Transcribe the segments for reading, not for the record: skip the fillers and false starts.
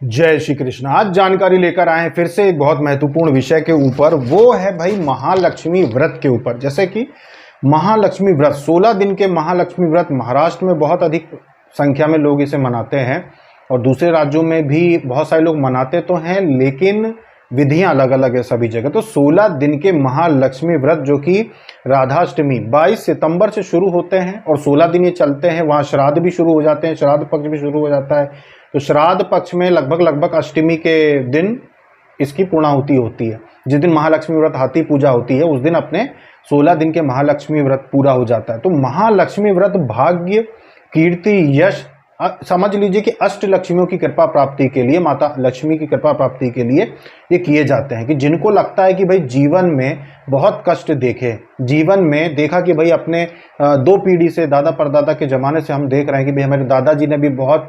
जय श्री कृष्ण। आज जानकारी लेकर आए हैं फिर से एक बहुत महत्वपूर्ण विषय के ऊपर। वो है भाई महालक्ष्मी व्रत के ऊपर। जैसे कि महालक्ष्मी व्रत 16 दिन के महालक्ष्मी व्रत महाराष्ट्र में बहुत अधिक संख्या में लोग इसे मनाते हैं और दूसरे राज्यों में भी बहुत सारे लोग मनाते तो हैं, लेकिन विधियां अलग अलग है सभी जगह। तो 16 दिन के महालक्ष्मी व्रत जो कि राधाष्टमी 22 सितंबर से शुरू होते हैं और 16 दिन ये चलते हैं। वहाँ श्राद्ध भी शुरू हो जाते हैं, श्राद्ध पक्ष भी शुरू हो जाता है। तो श्राद्ध पक्ष में लगभग अष्टमी के दिन इसकी पूर्णाहुति होती है। जिस दिन महालक्ष्मी व्रत हाथी पूजा होती है उस दिन अपने 16 दिन के महालक्ष्मी व्रत पूरा हो जाता है। तो महालक्ष्मी व्रत भाग्य, कीर्ति, यश, समझ लीजिए कि अष्ट लक्ष्मियों की कृपा प्राप्ति के लिए, माता लक्ष्मी की कृपा प्राप्ति के लिए ये किए जाते हैं। कि जिनको लगता है कि भाई जीवन में बहुत कष्ट देखे, जीवन में देखा कि भाई अपने 2 पीढ़ी से, दादा परदादा के ज़माने से हम देख रहे हैं कि भाई हमारे दादाजी ने भी बहुत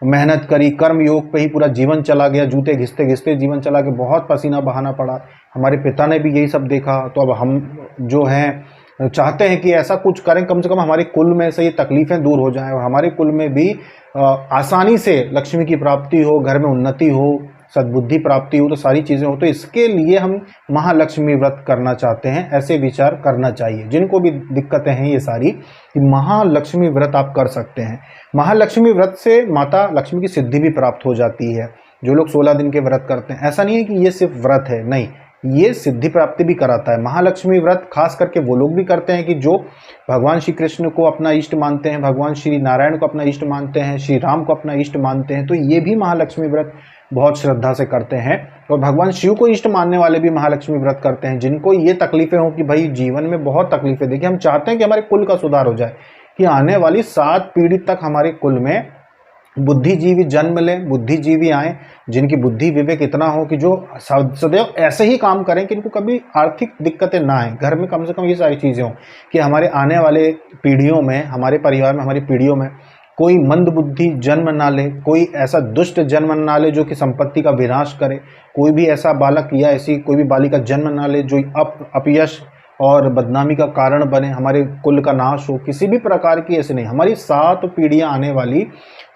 मेहनत करी, कर्म योग पे ही पूरा जीवन चला गया, जूते घिसते घिसते जीवन चला गया, बहुत पसीना बहाना पड़ा। हमारे पिता ने भी यही सब देखा। तो अब हम जो हैं चाहते हैं कि ऐसा कुछ करें, कम से कम हमारे कुल में से ये तकलीफ़ें दूर हो जाएं और हमारे कुल में भी आसानी से लक्ष्मी की प्राप्ति हो, घर में उन्नति हो, सद्बुद्धि प्राप्ति हो, तो सारी चीज़ें हो। तो इसके लिए हम महालक्ष्मी व्रत करना चाहते हैं। ऐसे विचार करना चाहिए जिनको भी दिक्कतें हैं ये सारी, कि महालक्ष्मी व्रत आप कर सकते हैं। महालक्ष्मी व्रत से माता लक्ष्मी की सिद्धि भी प्राप्त हो जाती है। जो लोग 16 दिन के व्रत करते हैं, ऐसा नहीं है कि ये सिर्फ व्रत है, नहीं, ये सिद्धि प्राप्ति भी कराता है। महालक्ष्मी व्रत खास करके वो लोग भी करते हैं कि जो भगवान श्री कृष्ण को अपना इष्ट मानते हैं, भगवान श्री नारायण को अपना इष्ट मानते हैं, श्री राम को अपना इष्ट मानते हैं। तो ये भी महालक्ष्मी व्रत बहुत श्रद्धा से करते हैं। और भगवान शिव को इष्ट मानने वाले भी महालक्ष्मी व्रत करते हैं, जिनको ये तकलीफें हो कि भाई जीवन में बहुत तकलीफें। देखिए, हम चाहते हैं कि हमारे कुल का सुधार हो जाए, कि आने वाली 7 पीढ़ी तक हमारे कुल में बुद्धिजीवी जन्म लें, बुद्धिजीवी आए, जिनकी बुद्धि विवेक इतना हो कि जो सदैव ऐसे ही काम करें कि इनको कभी आर्थिक दिक्कतें ना आए। घर में कम से कम ये सारी चीज़ें हों कि हमारे आने वाले पीढ़ियों में, हमारे परिवार में, हमारी पीढ़ियों में कोई मंद बुद्धि जन्म ना ले, कोई ऐसा दुष्ट जन्म ना ले जो कि संपत्ति का विनाश करे, कोई भी ऐसा बालक या ऐसी कोई भी बालिका जन्म ना ले जो अपयश और बदनामी का कारण बने, हमारे कुल का नाश हो। किसी भी प्रकार की ऐसे नहीं, हमारी 7 पीढ़ियां आने वाली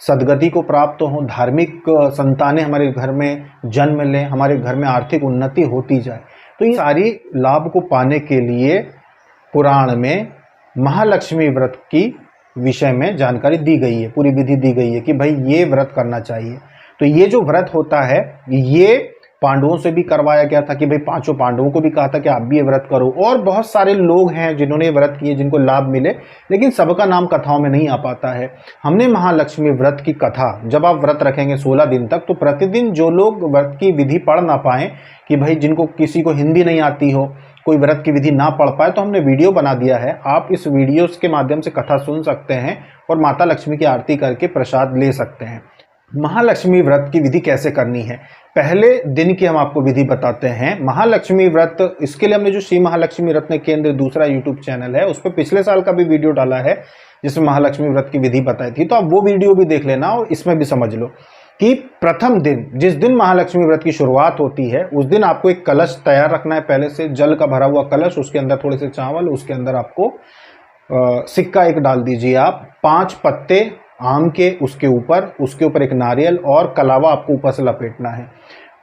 सदगति को प्राप्त हों, धार्मिक संतानें हमारे घर में जन्म लें, हमारे घर में आर्थिक उन्नति होती जाए। तो ये सारी लाभ को पाने के लिए पुराण में महालक्ष्मी व्रत की विषय में जानकारी दी गई है, पूरी विधि दी गई है कि भाई ये व्रत करना चाहिए। तो ये जो व्रत होता है ये पांडवों से भी करवाया गया था कि भाई 5 पांडवों को भी कहा था कि आप भी ये व्रत करो। और बहुत सारे लोग हैं जिन्होंने व्रत किए, जिनको लाभ मिले, लेकिन सबका नाम कथाओं में नहीं आ पाता है। हमने महालक्ष्मी व्रत की कथा, जब आप व्रत रखेंगे 16 दिन तक, तो प्रतिदिन जो लोग व्रत की विधि पढ़ ना पाएं, कि भाई जिनको किसी को हिंदी नहीं आती हो, कोई व्रत की विधि ना पढ़ पाए, तो हमने वीडियो बना दिया है। आप इस वीडियो के माध्यम से कथा सुन सकते हैं और माता लक्ष्मी की आरती करके प्रसाद ले सकते हैं। महालक्ष्मी व्रत की विधि कैसे करनी है, पहले दिन की हम आपको विधि बताते हैं। महालक्ष्मी व्रत, इसके लिए हमने जो श्री महालक्ष्मी रत्न केंद्र दूसरा यूट्यूब चैनल है, उस पर पिछले साल का भी वीडियो डाला है जिसमें महालक्ष्मी व्रत की विधि बताई थी। तो आप वो वीडियो भी देख लेना और इसमें भी समझ लो कि प्रथम दिन, जिस दिन महालक्ष्मी व्रत की शुरुआत होती है, उस दिन आपको एक कलश तैयार रखना है। पहले से जल का भरा हुआ कलश, उसके अंदर थोड़े से चावल, उसके अंदर आपको सिक्का एक डाल दीजिए आप, 5 पत्ते आम के उसके ऊपर एक नारियल और कलावा आपको ऊपर से लपेटना है।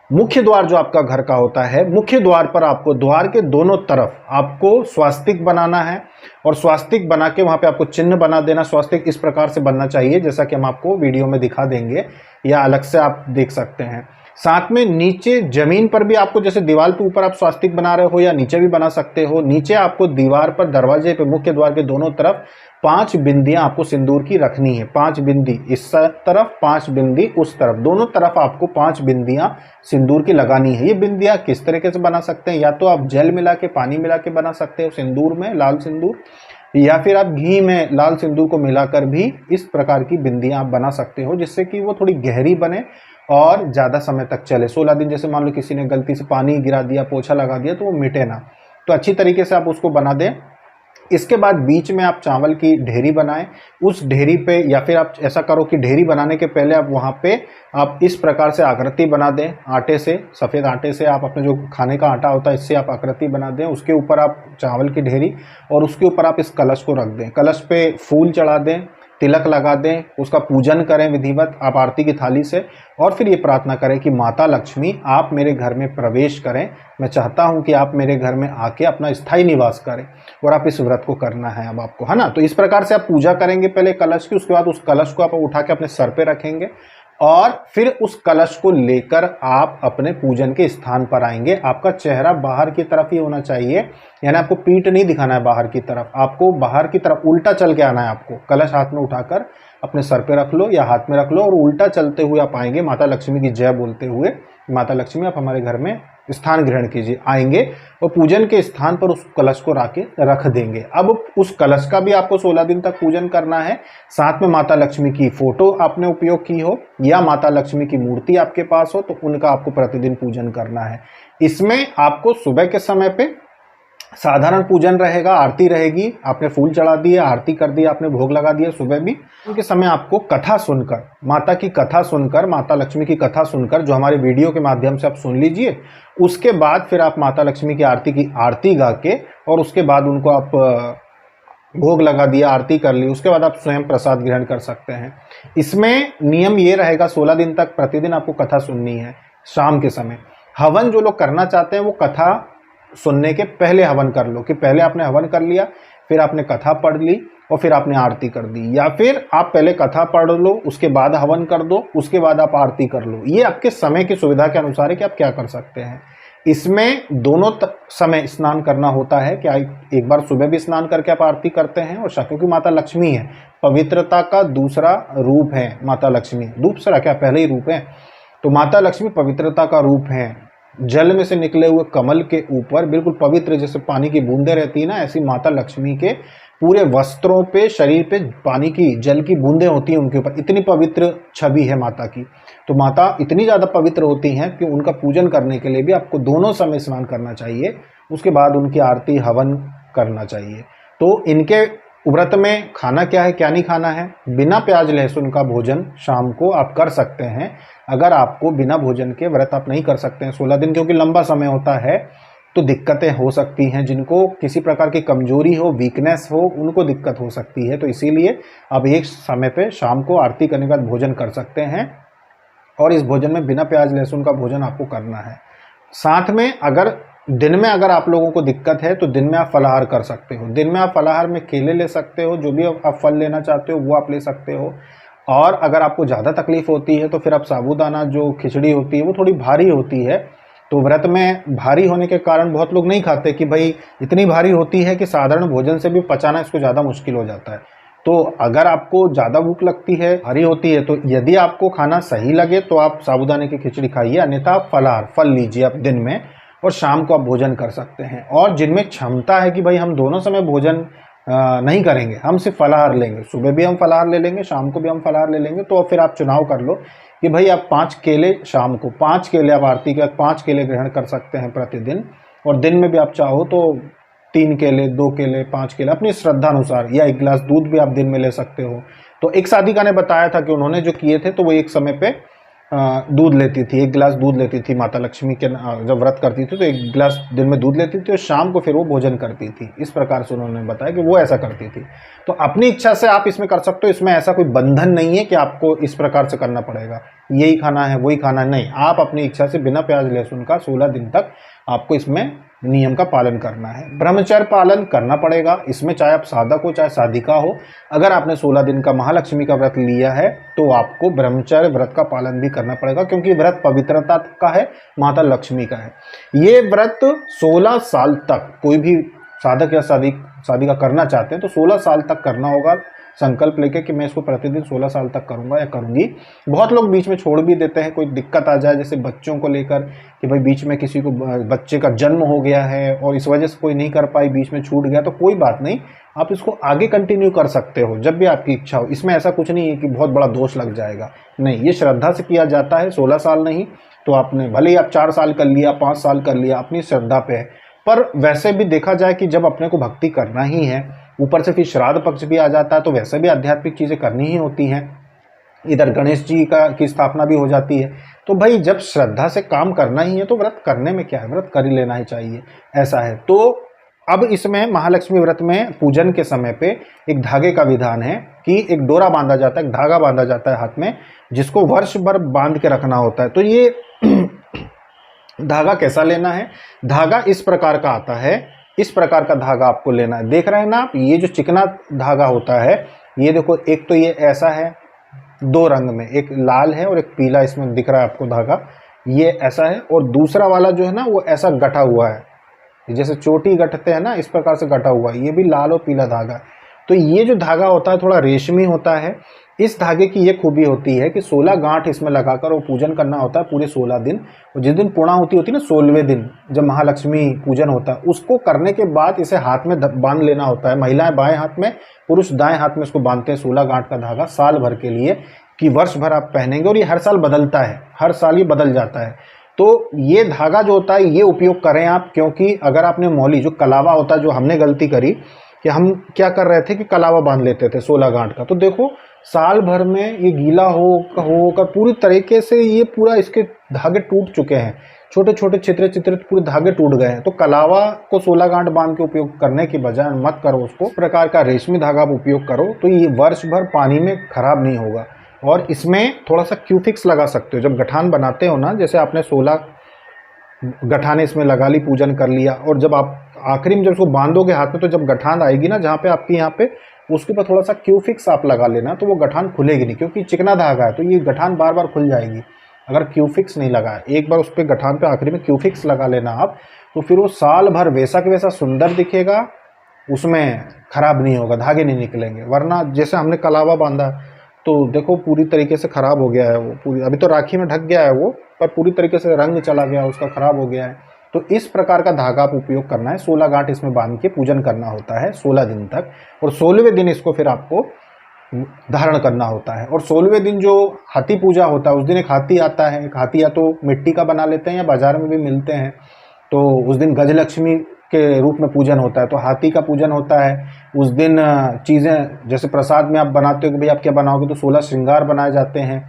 मुख्य द्वार जो आपका घर का होता है, मुख्य द्वार पर आपको द्वार के दोनों तरफ आपको स्वास्तिक बनाना है और स्वास्तिक बना के वहां पे आपको चिन्ह बना देना। स्वास्तिक इस प्रकार से बनना चाहिए जैसा कि हम आपको वीडियो में दिखा देंगे, या अलग से आप देख सकते हैं। साथ में नीचे जमीन पर भी आपको, जैसे दीवार के ऊपर आप स्वास्तिक बना रहे हो या नीचे भी बना सकते हो, नीचे आपको दीवार पर, दरवाजे पे, मुख्य द्वार के दोनों तरफ 5 बिंदियां आपको सिंदूर की रखनी है। 5 बिंदी इस तरफ, 5 बिंदी उस तरफ, दोनों तरफ आपको 5 बिंदियां सिंदूर की लगानी है। ये बिंदियां किस तरीके से बना सकते हैं, या तो आप जल मिला के, पानी मिला के बना सकते हो सिंदूर में, लाल सिंदूर, या फिर आप घी में लाल सिंदूर को मिलाकर भी इस प्रकार की बिंदियां आप बना सकते हो, जिससे कि वो थोड़ी गहरी बने और ज़्यादा समय तक चले। 16 दिन, जैसे मान लो किसी ने गलती से पानी गिरा दिया, पोछा लगा दिया, तो वो मिटे ना। तो अच्छी तरीके से आप उसको बना दें। इसके बाद बीच में आप चावल की ढेरी बनाएं। उस ढेरी पे, या फिर आप ऐसा करो कि ढेरी बनाने के पहले आप वहाँ पे आप इस प्रकार से आकृति बना दें, आटे से, सफ़ेद आटे से, आप अपने जो खाने का आटा होता है इससे आप आकृति बना दें। उसके ऊपर आप चावल की ढेरी और उसके ऊपर आप इस कलश को रख दें। कलश पे फूल चढ़ा दें, तिलक लगा दें, उसका पूजन करें विधिवत आप आरती की थाली से, और फिर ये प्रार्थना करें कि माता लक्ष्मी आप मेरे घर में प्रवेश करें, मैं चाहता हूं कि आप मेरे घर में आके अपना स्थायी निवास करें, और आप इस व्रत को करना है अब आपको, है ना। तो इस प्रकार से आप पूजा करेंगे पहले कलश की, उसके बाद उस कलश को आप उठा के अपने सर पे रखेंगे और फिर उस कलश को लेकर आप अपने पूजन के स्थान पर आएंगे। आपका चेहरा बाहर की तरफ ही होना चाहिए, यानी आपको पीठ नहीं दिखाना है बाहर की तरफ, आपको बाहर की तरफ उल्टा चल के आना है। आपको कलश हाथ में उठाकर अपने सर पे रख लो या हाथ में रख लो और उल्टा चलते हुए आप आएंगे, माता लक्ष्मी की जय बोलते हुए, माता लक्ष्मी आप हमारे घर में स्थान ग्रहण कीजिए, आएंगे और पूजन के स्थान पर उस कलश को रख देंगे। अब उस कलश का भी आपको 16 दिन तक पूजन करना है। साथ में माता लक्ष्मी की फोटो आपने उपयोग की हो या माता लक्ष्मी की मूर्ति आपके पास हो तो उनका आपको प्रतिदिन पूजन करना है। इसमें आपको सुबह के समय पे साधारण पूजन रहेगा, आरती रहेगी, आपने फूल चढ़ा दिए, आरती कर दी, आपने भोग लगा दिया सुबह भी। उनके समय आपको कथा सुनकर, माता की कथा सुनकर, माता लक्ष्मी की कथा सुनकर, जो हमारे वीडियो के माध्यम से आप सुन लीजिए, उसके बाद फिर आप माता लक्ष्मी की आरती गा के और उसके बाद उनको आप भोग लगा दिया, आरती कर ली, उसके बाद आप स्वयं प्रसाद ग्रहण कर सकते हैं। इसमें नियम ये रहेगा 16 दिन तक प्रतिदिन आपको कथा सुननी है। शाम के समय हवन जो लोग करना चाहते हैं वो कथा सुनने के पहले हवन कर लो, कि पहले आपने हवन कर लिया, फिर आपने कथा पढ़ ली और फिर आपने आरती कर दी, या फिर आप पहले कथा पढ़ लो उसके बाद हवन कर दो, उसके बाद आप आरती कर लो। ये आपके समय की सुविधा के अनुसार है कि आप क्या कर सकते हैं। इसमें दोनों समय स्नान करना होता है, क्या एक बार सुबह भी स्नान करके आप आरती करते हैं, और क्योंकि माता लक्ष्मी है, पवित्रता का दूसरा रूप है माता लक्ष्मी, दूसरा क्या पहले ही रूप है, तो माता लक्ष्मी पवित्रता का रूप है। जल में से निकले हुए कमल के ऊपर बिल्कुल पवित्र जैसे पानी की बूंदें रहती है ना, ऐसी माता लक्ष्मी के पूरे वस्त्रों पे, शरीर पे पानी की, जल की बूंदें होती हैं उनके ऊपर, इतनी पवित्र छवि है माता की। तो माता इतनी ज़्यादा पवित्र होती हैं कि उनका पूजन करने के लिए भी आपको दोनों समय स्नान करना चाहिए, उसके बाद उनकी आरती हवन करना चाहिए। तो इनके व्रत में खाना क्या है, क्या नहीं खाना है, बिना प्याज लहसुन का भोजन शाम को आप कर सकते हैं। अगर आपको बिना भोजन के व्रत आप नहीं कर सकते हैं 16 दिन, क्योंकि लंबा समय होता है तो दिक्कतें हो सकती हैं, जिनको किसी प्रकार की कमजोरी हो, वीकनेस हो, उनको दिक्कत हो सकती है। तो इसीलिए आप एक समय पे शाम को आरती करने के बाद भोजन कर सकते हैं, और इस भोजन में बिना प्याज लहसुन का भोजन आपको करना है। साथ में अगर दिन में अगर आप लोगों को दिक्कत है तो दिन में आप फलाहार कर सकते हो। दिन में आप फलाहार में केले ले सकते हो, जो भी आप फल लेना चाहते हो वो आप ले सकते हो। और अगर आपको ज़्यादा तकलीफ होती है तो फिर आप साबूदाना जो खिचड़ी होती है वो थोड़ी भारी होती है, तो व्रत में भारी होने के कारण बहुत लोग नहीं खाते कि भाई इतनी भारी होती है कि साधारण भोजन से भी पचाना इसको ज़्यादा मुश्किल हो जाता है। तो अगर आपको ज़्यादा भूख लगती है, भारी होती है, तो यदि आपको खाना सही लगे तो आप साबूदाने की खिचड़ी खाइए, अन्यथा आप फल लीजिए आप दिन में, और शाम को आप भोजन कर सकते हैं। और जिनमें क्षमता है कि भाई हम दोनों समय भोजन नहीं करेंगे, हम सिर्फ फलाहार लेंगे, सुबह भी हम फलाहार ले लेंगे, शाम को भी हम फलाहार ले लेंगे, तो फिर आप चुनाव कर लो कि भाई आप 5 केले शाम को, 5 केले आप आरती के बाद 5 केले ग्रहण कर सकते हैं प्रतिदिन, और दिन में भी आप चाहो तो 3 केले, 2 केले, 5 केले अपनी श्रद्धा अनुसार, या 1 गिलास दूध भी आप दिन में ले सकते हो। तो एक साधिका ने बताया था कि उन्होंने जो किए थे तो वो एक समय पे दूध लेती थी, 1 गिलास दूध लेती थी माता लक्ष्मी के, जब व्रत करती थी तो 1 गिलास दिन में दूध लेती थी और शाम को फिर वो भोजन करती थी। इस प्रकार से उन्होंने बताया कि वो ऐसा करती थी। तो अपनी इच्छा से आप इसमें कर सकते हो, इसमें ऐसा कोई बंधन नहीं है कि आपको इस प्रकार से करना पड़ेगा, यही खाना है वही खाना है, नहीं, आप अपनी इच्छा से बिना प्याज लहसुन का 16 दिन तक आपको इसमें नियम का पालन करना है। ब्रह्मचर्य पालन करना पड़ेगा इसमें, चाहे आप साधक हो चाहे साधिका हो। अगर आपने 16 दिन का महालक्ष्मी का व्रत लिया है तो आपको ब्रह्मचर्य व्रत का पालन भी करना पड़ेगा, क्योंकि व्रत पवित्रता का है, माता लक्ष्मी का है। ये व्रत 16 साल तक कोई भी साधक या साधिका करना चाहते हैं तो 16 साल तक करना होगा, संकल्प लेके कि मैं इसको प्रतिदिन 16 साल तक करूंगा या करूंगी। बहुत लोग बीच में छोड़ भी देते हैं, कोई दिक्कत आ जाए जैसे बच्चों को लेकर कि भाई बीच में किसी को बच्चे का जन्म हो गया है और इस वजह से कोई नहीं कर पाई, बीच में छूट गया, तो कोई बात नहीं, आप इसको आगे कंटिन्यू कर सकते हो जब भी आपकी इच्छा हो। इसमें ऐसा कुछ नहीं है कि बहुत बड़ा दोष लग जाएगा, नहीं, ये श्रद्धा से किया जाता है। 16 साल नहीं तो आपने भले ही आप 4 साल कर लिया, 5 साल कर लिया, अपनी श्रद्धा पे है। पर वैसे भी देखा जाए कि जब अपने को भक्ति करना ही है, ऊपर से फिर श्राद्ध पक्ष भी आ जाता है, तो वैसे भी आध्यात्मिक चीजें करनी ही होती हैं। इधर गणेश जी की स्थापना भी हो जाती है, तो भाई जब श्रद्धा से काम करना ही है तो व्रत करने में क्या है, व्रत कर ही लेना ही चाहिए, ऐसा है। तो अब इसमें महालक्ष्मी व्रत में पूजन के समय पे एक धागे का विधान है कि एक डोरा बांधा जाता है, एक धागा बांधा जाता है हाथ में, जिसको वर्ष भर बांध के रखना होता है। तो ये धागा कैसा लेना है? धागा इस प्रकार का आता है, इस प्रकार का धागा आपको लेना है। देख रहे हैं ना आप, ये जो चिकना धागा होता है, ये देखो, एक तो ये ऐसा है 2 रंग में, एक लाल है और एक पीला इसमें दिख रहा है आपको धागा, ये ऐसा है। और दूसरा वाला जो है ना वो ऐसा गठा हुआ है, जैसे चोटी गठते हैं ना, इस प्रकार से गठा हुआ है, ये भी लाल और पीला धागा है। तो ये जो धागा होता है थोड़ा रेशमी होता है। इस धागे की ये खूबी होती है कि 16 गांठ इसमें लगाकर वो पूजन करना होता है पूरे 16 दिन। और जिस दिन पूर्णाहुति होती है ना, 16वें दिन जब महालक्ष्मी पूजन होता है, उसको करने के बाद इसे हाथ में बांध लेना होता है। महिलाएं बाएं हाथ में, पुरुष दाएं हाथ में इसको बांधते हैं 16 गांठ का धागा साल भर के लिए, कि वर्ष भर आप पहनेंगे। और ये हर साल बदलता है, हर साल ये बदल जाता है। तो ये धागा जो होता है ये उपयोग करें आप, क्योंकि अगर आपने मौली जो कलावा होता है, जो हमने गलती करी कि हम क्या कर रहे थे कि कलावा बांध लेते थे 16 गांठ का, तो देखो साल भर में ये गीला होकर पूरी तरीके से ये पूरा इसके धागे टूट चुके हैं, छोटे छोटे चित्रित पूरे धागे टूट गए हैं। तो कलावा को 16 गांठ बांध के उपयोग करने की बजाय मत करो उसको, प्रकार का रेशमी धागा आप उपयोग करो, तो ये वर्ष भर पानी में खराब नहीं होगा। और इसमें थोड़ा सा क्यूफिक्स लगा सकते हो, जब गठान बनाते हो ना, जैसे आपने 16 गठाने इसमें लगा ली, पूजन कर लिया, और जब आप आखिरी में जब उसको बांधोगे हाथ में, तो जब गठान आएगी ना जहाँ पे आपकी यहाँ पे, उसके ऊपर थोड़ा सा क्यूफिक्स आप लगा लेना, तो वो गठान खुलेगी नहीं, क्योंकि चिकना धागा है तो ये गठान बार बार खुल जाएगी अगर क्यूफिक्स नहीं लगा है। एक बार उस पर गठान पे आखिरी में क्यूफिक्स लगा लेना आप, तो फिर वो साल भर वैसा के वैसा सुंदर दिखेगा, उसमें खराब नहीं होगा, धागे नहीं निकलेंगे। वरना जैसे हमने कलावा बांधा तो देखो पूरी तरीके से खराब हो गया है वो, पूरी अभी तो राखी में ढक गया है वो, पर पूरी तरीके से रंग चला गया उसका, खराब हो गया है। तो इस प्रकार का धागा आप उपयोग करना है, 16 गांठ इसमें बांध के पूजन करना होता है 16 दिन तक, और 16वें दिन इसको फिर आपको धारण करना होता है। और 16वें दिन जो हाथी पूजा होता है, उस दिन एक हाथी आता है, एक हाथी या तो मिट्टी का बना लेते हैं या बाजार में भी मिलते हैं, तो उस दिन गजलक्ष्मी के रूप में पूजन होता है, तो हाथी का पूजन होता है। उस दिन चीज़ें जैसे प्रसाद में आप बनाते हो कि भाई आप क्या बनाओगे, तो 16 श्रृंगार बनाए जाते हैं,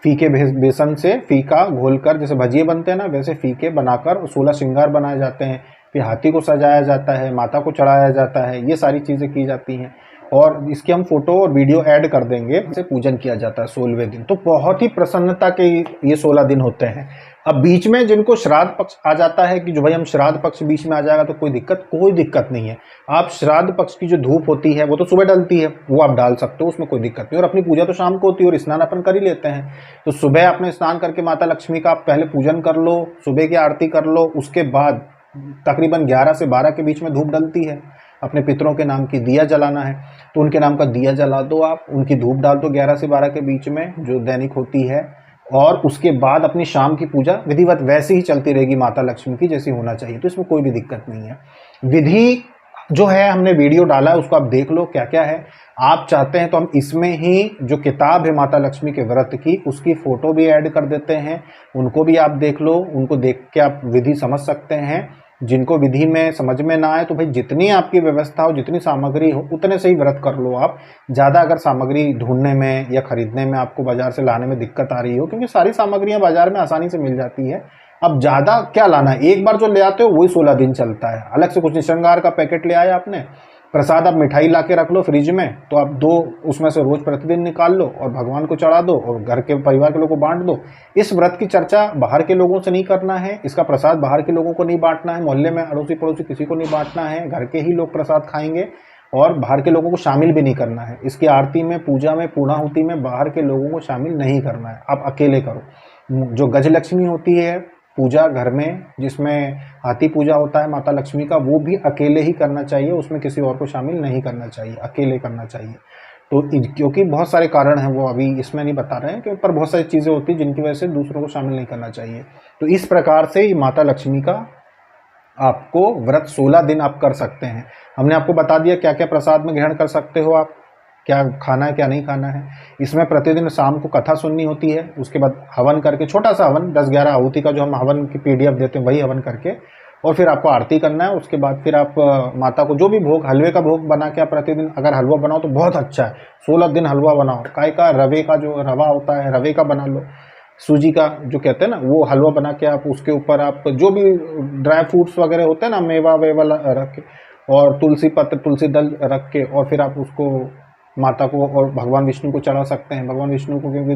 फीके बेसन से फीका घोलकर, जैसे भजिए बनते हैं ना वैसे फीके बनाकर 16 श्रृंगार बनाए जाते हैं। फिर हाथी को सजाया जाता है, माता को चढ़ाया जाता है, ये सारी चीज़ें की जाती हैं। और इसकी हम फोटो और वीडियो ऐड कर देंगे, इसे पूजन किया जाता है 16वें दिन। तो बहुत ही प्रसन्नता के ये 16 दिन होते हैं। अब बीच में जिनको श्राद्ध पक्ष आ जाता है कि जो भाई हम श्राद्ध पक्ष बीच में आ जाएगा, तो कोई दिक्कत नहीं है। आप श्राद्ध पक्ष की जो धूप होती है वो तो सुबह डलती है, वो आप डाल सकते हो, उसमें कोई दिक्कत नहीं। और अपनी पूजा तो शाम को होती है और स्नान अपन कर ही लेते हैं, तो सुबह आपने स्नान करके माता लक्ष्मी का आप पहले पूजन कर लो, सुबह की आरती कर लो, उसके बाद तकरीबन 11 से 12 के बीच में धूप डलती है। अपने पितरों के नाम की दिया जलाना है तो उनके नाम का दिया जला दो, आप उनकी धूप डाल दो 11 से 12 के बीच में, जो दैनिक होती है। और उसके बाद अपनी शाम की पूजा विधिवत वैसे ही चलती रहेगी माता लक्ष्मी की जैसी होना चाहिए, तो इसमें कोई भी दिक्कत नहीं है। विधि जो है हमने वीडियो डाला है, उसको आप देख लो क्या क्या है। आप चाहते हैं तो हम इसमें ही जो किताब है माता लक्ष्मी के व्रत की, उसकी फोटो भी ऐड कर देते हैं, उनको भी आप देख लो, उनको देख के आप विधि समझ सकते हैं। जिनको विधि में समझ में ना आए तो भाई जितनी आपकी व्यवस्था हो, जितनी सामग्री हो, उतने से ही व्रत कर लो आप। ज़्यादा अगर सामग्री ढूंढने में या खरीदने में आपको बाजार से लाने में दिक्कत आ रही हो, क्योंकि सारी सामग्रियां बाजार में आसानी से मिल जाती है, अब ज़्यादा क्या लाना है, एक बार जो ले आते हो वही 16 दिन चलता है। अलग से कुछ नहीं, श्रृंगार का पैकेट ले आया आपने, प्रसाद आप मिठाई ला के रख लो फ्रिज में, तो आप 2 उसमें से रोज प्रतिदिन निकाल लो और भगवान को चढ़ा दो और घर के परिवार के लोगों को बांट दो। इस व्रत की चर्चा बाहर के लोगों से नहीं करना है, इसका प्रसाद बाहर के लोगों को नहीं बांटना है, मोहल्ले में अड़ोसी पड़ोसी किसी को नहीं बांटना है, घर के ही लोग प्रसाद खाएंगे और बाहर के लोगों को शामिल भी नहीं करना है। इसकी आरती में, पूजा में, पूर्णाहुति में बाहर के लोगों को शामिल नहीं करना है, आप अकेले करो। जो गजलक्ष्मी होती है पूजा घर में, जिसमें हाथी पूजा होता है माता लक्ष्मी का, वो भी अकेले ही करना चाहिए, उसमें किसी और को शामिल नहीं करना चाहिए, अकेले करना चाहिए। तो क्योंकि बहुत सारे कारण हैं, वो अभी इसमें नहीं बता रहे हैं, कि पर बहुत सारी चीज़ें होती हैं जिनकी वजह से दूसरों को शामिल नहीं करना चाहिए। तो इस प्रकार से माता लक्ष्मी का आपको व्रत 16 दिन आप कर सकते हैं। हमने आपको बता दिया क्या क्या प्रसाद में ग्रहण कर सकते हो आप, क्या खाना है क्या नहीं खाना है। इसमें प्रतिदिन शाम को कथा सुननी होती है, उसके बाद हवन करके, छोटा सा हवन 10-11 आहुति का जो हम हवन की PDF देते हैं वही हवन करके, और फिर आपको आरती करना है। उसके बाद फिर आप माता को जो भी भोग, हलवे का भोग बना के आप प्रतिदिन अगर हलवा बनाओ तो बहुत अच्छा है, 16 दिन हलवा बनाओ। काय का, रवे का, जो रवा होता है रवे का बना लो, सूजी का जो कहते हैं ना, वो हलवा बना के आप उसके ऊपर आप जो भी ड्राई फ्रूट्स वगैरह होते हैं ना, मेवा वेवा रख के और तुलसी पत्र, तुलसी दल रख के और फिर आप उसको माता को और भगवान विष्णु को चढ़ा सकते हैं। भगवान विष्णु को, क्योंकि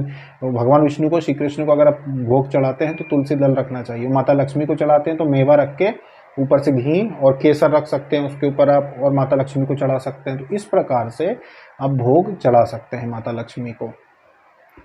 भगवान विष्णु को, श्री कृष्ण को अगर आप भोग चढ़ाते हैं तो तुलसी दल रखना चाहिए। माता लक्ष्मी को चढ़ाते हैं तो मेवा रख के ऊपर से घी और केसर रख सकते हैं उसके ऊपर आप, और माता लक्ष्मी को चढ़ा सकते हैं। तो इस प्रकार से आप भोग चढ़ा सकते हैं माता लक्ष्मी को।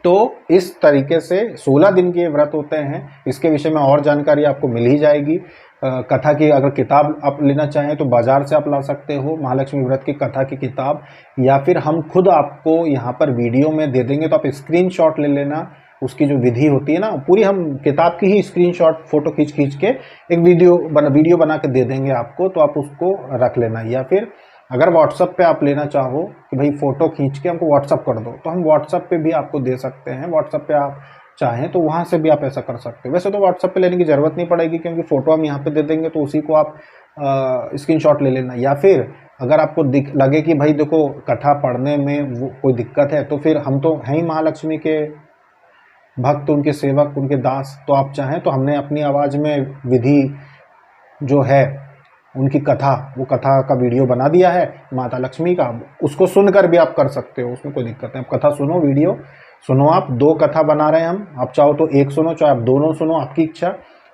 तो इस तरीके से 16 दिन के ये व्रत होते हैं। इसके विषय में और जानकारी आपको मिल ही जाएगी। कथा की अगर किताब आप लेना चाहें तो बाजार से आप ला सकते हो महालक्ष्मी व्रत की कथा की किताब, या फिर हम खुद आपको यहाँ पर वीडियो में दे देंगे तो आप स्क्रीनशॉट ले लेना। उसकी जो विधि होती है ना, पूरी हम किताब की ही स्क्रीनशॉट फोटो खींच के एक वीडियो बना के दे देंगे आपको, तो आप उसको रख लेना। या फिर अगर व्हाट्सएप पे आप लेना चाहो कि भाई फ़ोटो खींच के हमको व्हाट्सएप कर दो, तो हम व्हाट्सएप पे भी आपको दे सकते हैं। व्हाट्सएप पे आप चाहें तो वहाँ से भी आप ऐसा कर सकते हो। वैसे तो व्हाट्सएप पे लेने की ज़रूरत नहीं पड़ेगी, क्योंकि फ़ोटो हम यहाँ पे दे देंगे तो उसी को आप स्क्रीनशॉट ले लेना। या फिर अगर आपको लगे कि भाई देखो कथा पढ़ने में वो कोई दिक्कत है, तो फिर हम तो हैं ही महालक्ष्मी के भक्त, उनके सेवक, उनके दास। तो आप चाहें तो हमने अपनी आवाज़ में विधि जो है उनकी कथा, वो कथा का वीडियो बना दिया है माता लक्ष्मी का, उसको सुनकर भी आप कर सकते हो, उसमें कोई दिक्कत नहीं। आप कथा सुनो, वीडियो सुनो। आप 2 कथा बना रहे हैं हम, आप चाहो तो 1 सुनो, चाहे आप दोनों सुनो, आपकी इच्छा।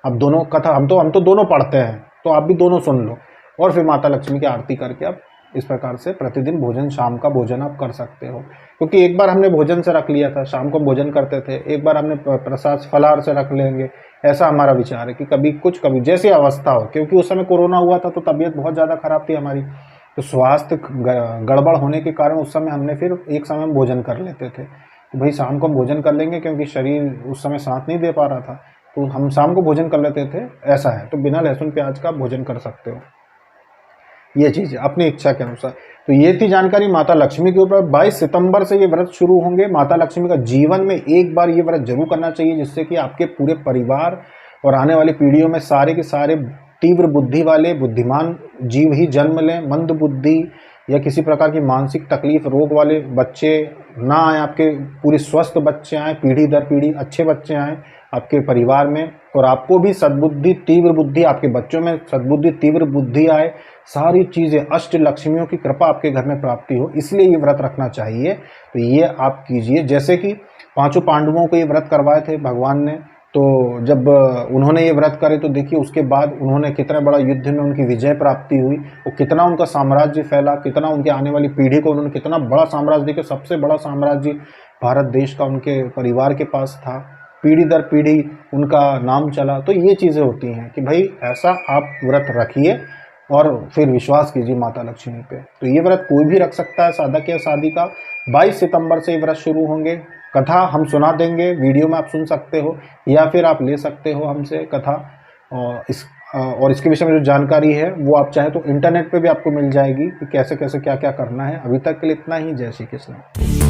आप दोनों कथा, हम तो दोनों पढ़ते हैं, तो आप भी दोनों सुन लो और फिर माता लक्ष्मी की आरती करके आप इस प्रकार से प्रतिदिन भोजन, शाम का भोजन आप कर सकते हो। क्योंकि एक बार हमने भोजन से रख लिया था, शाम को भोजन करते थे, एक बार हमने प्रसाद फलाहार से रख लेंगे। ऐसा हमारा विचार है कि कभी कुछ, कभी जैसी अवस्था हो। क्योंकि उस समय कोरोना हुआ था तो तबीयत बहुत ज़्यादा खराब थी हमारी, तो स्वास्थ्य गड़बड़ होने के कारण उस समय हमने फिर एक समय में भोजन कर लेते थे कि भाई शाम को हम भोजन कर लेंगे, क्योंकि शरीर उस समय साथ नहीं दे पा रहा था, तो हम शाम को भोजन कर लेते थे। ऐसा है, तो बिना लहसुन प्याज का भोजन कर सकते हो। ये चीज़ अपनी इच्छा के अनुसार। तो ये थी जानकारी माता लक्ष्मी के ऊपर। 22 सितंबर से ये व्रत शुरू होंगे। माता लक्ष्मी का जीवन में एक बार ये व्रत जरूर करना चाहिए, जिससे कि आपके पूरे परिवार और आने वाली पीढ़ियों में सारे के सारे तीव्र बुद्धि वाले बुद्धिमान जीव ही जन्म लें। मंद बुद्धि या किसी प्रकार की मानसिक तकलीफ, रोग वाले बच्चे ना आए, आपके पूरे स्वस्थ बच्चे आए, पीढ़ी दर पीढ़ी अच्छे बच्चे आए आपके परिवार में, और आपको भी सद्बुद्धि तीव्र बुद्धि, आपके बच्चों में सद्बुद्धि तीव्र बुद्धि आए। सारी चीज़ें, अष्ट लक्ष्मियों की कृपा आपके घर में प्राप्ति हो, इसलिए ये व्रत रखना चाहिए। तो ये आप कीजिए। जैसे कि 5 पांडवों को ये व्रत करवाए थे भगवान ने, तो जब उन्होंने ये व्रत करे तो देखिए उसके बाद उन्होंने कितना बड़ा युद्ध में उनकी विजय प्राप्ति हुई, और कितना उनका साम्राज्य फैला, कितना उनके आने वाली पीढ़ी को उन्होंने कितना बड़ा साम्राज्य देखिए, सबसे बड़ा साम्राज्य भारत देश का उनके परिवार के पास था। पीढ़ी दर पीढ़ी उनका नाम चला। तो ये चीज़ें होती हैं कि भाई ऐसा आप व्रत रखिए और फिर विश्वास कीजिए माता लक्ष्मी पे। तो ये व्रत कोई भी रख सकता है, साधक या साधिका। 22 सितंबर से ये व्रत शुरू होंगे। कथा हम सुना देंगे, वीडियो में आप सुन सकते हो, या फिर आप ले सकते हो हमसे कथा। और इसके विषय में जो जानकारी है वो आप चाहे तो इंटरनेट पे भी आपको मिल जाएगी कि कैसे कैसे क्या क्या करना है। अभी तक के लिए इतना ही। जय श्री कृष्ण।